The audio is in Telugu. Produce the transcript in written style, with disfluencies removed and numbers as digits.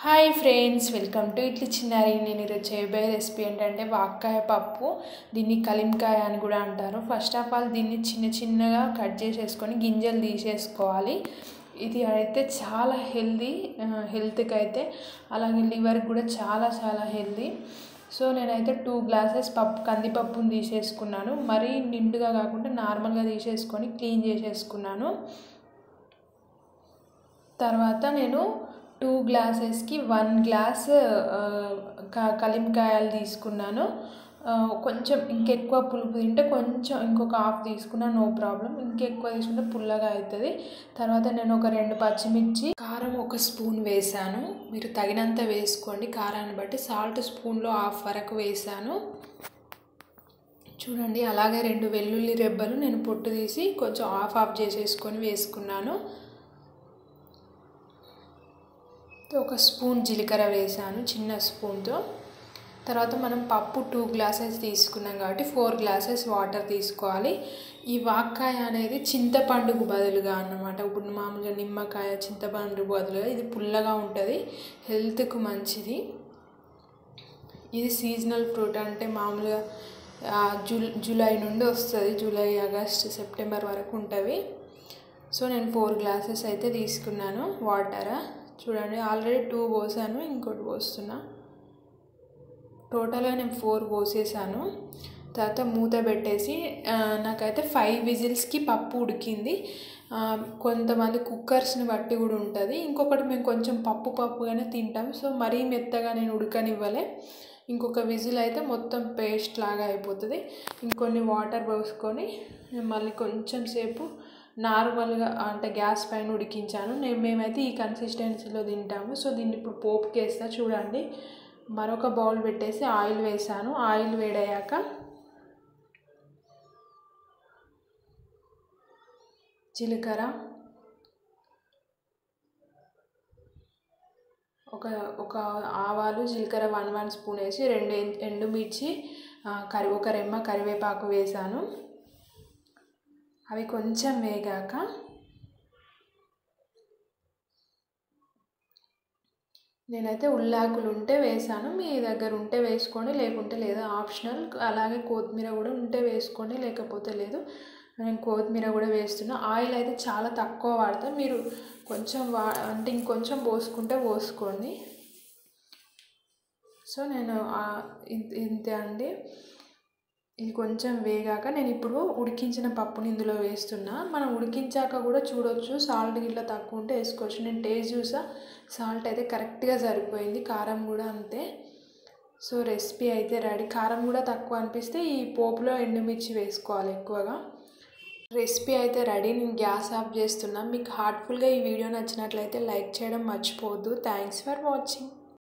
హాయ్ ఫ్రెండ్స్, వెల్కమ్ టు ఇట్లీ చిన్నారి. నేను ఈరోజు చేయబోయే రెసిపీ ఏంటంటే వాక్కాయ పప్పు. దీన్ని కలింకాయ అని కూడా అంటారు. ఫస్ట్ ఆఫ్ ఆల్ దీన్ని చిన్న చిన్నగా కట్ చేసేసుకొని గింజలు తీసేసుకోవాలి. ఇది అయితే చాలా హెల్త్కి అయితే, అలాగే లివర్కి కూడా చాలా చాలా హెల్తీ. సో నేనైతే 2 గ్లాసెస్ కందిపప్పుని తీసేసుకున్నాను. మరీ నిండుగా కాకుండా నార్మల్గా తీసేసుకొని క్లీన్ చేసేసుకున్నాను. తర్వాత నేను 2 గ్లాసెస్కి 1 గ్లాస్ కలింకాయలు తీసుకున్నాను. కొంచెం ఇంకెక్కువ పులుపు తింటే కొంచెం ఇంకొక హాఫ్ తీసుకున్నా నో ప్రాబ్లం. ఇంకెక్కువ తీసుకుంటే పుల్లగా అవుతుంది. తర్వాత నేను ఒక 2 పచ్చిమిర్చి, కారం 1 స్పూన్ వేసాను. మీరు తగినంత వేసుకోండి కారాన్ని బట్టి. సాల్ట్ స్పూన్లో హాఫ్ వరకు వేసాను చూడండి. అలాగే 2 వెల్లుల్లి రెబ్బలు నేను పొట్టు తీసి కొంచెం హాఫ్ చేసేసుకొని వేసుకున్నాను. 1 స్పూన్ జీలకర్ర వేసాను చిన్న స్పూన్తో. తర్వాత మనం పప్పు 2 గ్లాసెస్ తీసుకున్నాం కాబట్టి 4 గ్లాసెస్ వాటర్ తీసుకోవాలి. ఈ వాక్కాయ అనేది చింతపండుకు బదులుగా అన్నమాట. ఇప్పుడు మామూలుగా నిమ్మకాయ, చింతపండు బదులుగా ఇది పుల్లగా ఉంటుంది, హెల్త్కు మంచిది. ఇది సీజనల్ ఫ్రూట్, అంటే మామూలుగా జూలై నుండి వస్తుంది. జూలై, ఆగస్ట్, సెప్టెంబర్ వరకు ఉంటుంది. సో నేను 4 గ్లాసెస్ అయితే తీసుకున్నాను వాటర్. చూడండి, ఆల్రెడీ 2 పోసాను, ఇంకోటి పోస్తున్నా. టోటల్గా నేను 4 పోసేసాను. తర్వాత మూత పెట్టేసి నాకైతే 5 విజిల్స్కి పప్పు ఉడికింది. కొంతమంది కుక్కర్స్ని బట్టి కూడా ఉంటుంది. ఇంకొకటి మేము కొంచెం పప్పుగానే తింటాం, సో మరీ మెత్తగా నేను ఉడకనివ్వలే. ఇంకొక విజిల్ అయితే మొత్తం పేస్ట్ లాగా అయిపోతుంది. ఇంకొన్ని వాటర్ పోసుకొని మళ్ళీ కొంచెం సేపు నార్మల్గా అంటే గ్యాస్ పైన ఉడికించాను. మేమైతే ఈ కన్సిస్టెన్సీలో తింటాము. సో దీన్ని ఇప్పుడు పోపుకి వేస్తా చూడండి. మరొక బౌల్ పెట్టేసి ఆయిల్ వేసాను. ఆయిల్ వేడయ్యాక జీలకర్ర, ఒక ఆవాలు, జీలకర్ర 1 స్పూన్ వేసి 2 ఎండుమిర్చి, ఒక రెమ్మ కరివేపాకు వేసాను. అవి కొంచెం వేగాక నేనైతే ఉల్లాకులు ఉంటే వేసాను. మీ దగ్గర ఉంటే వేసుకోండి, లేకుంటే లేదు, ఆప్షనల్. అలాగే కొత్తిమీర కూడా ఉంటే వేసుకోండి, లేకపోతే లేదు. నేను కొత్తిమీర కూడా వేస్తున్నా. ఆయిల్ అయితే చాలా తక్కువ వాడతా. మీరు కొంచెం అంటే ఇంకొంచెం పోసుకోండి. సో నేను ఇంతే అండి. ఇది కొంచెం వేగాక నేను ఇప్పుడు ఉడికించిన పప్పుని ఇందులో వేస్తున్నా. మనం ఉడికించాక కూడా చూడొచ్చు, సాల్ట్ గిట్లా తక్కువ ఉంటే వేసుకోవచ్చు. నేను టేస్ట్ చూసా, సాల్ట్ అయితే కరెక్ట్గా సరిపోయింది, కారం కూడా అంతే. సో రెసిపీ అయితే రెడీ. కారం కూడా తక్కువ అనిపిస్తే ఈ పోపులో ఎండుమిర్చి వేసుకోవాలి ఎక్కువగా. రెసిపీ అయితే రెడీ. నేను గ్యాస్ ఆఫ్ చేస్తున్నా. మీకు హార్ట్ఫుల్గా ఈ వీడియో నచ్చినట్లయితే లైక్ చేయడం మర్చిపోవద్దు. Thanks for watching.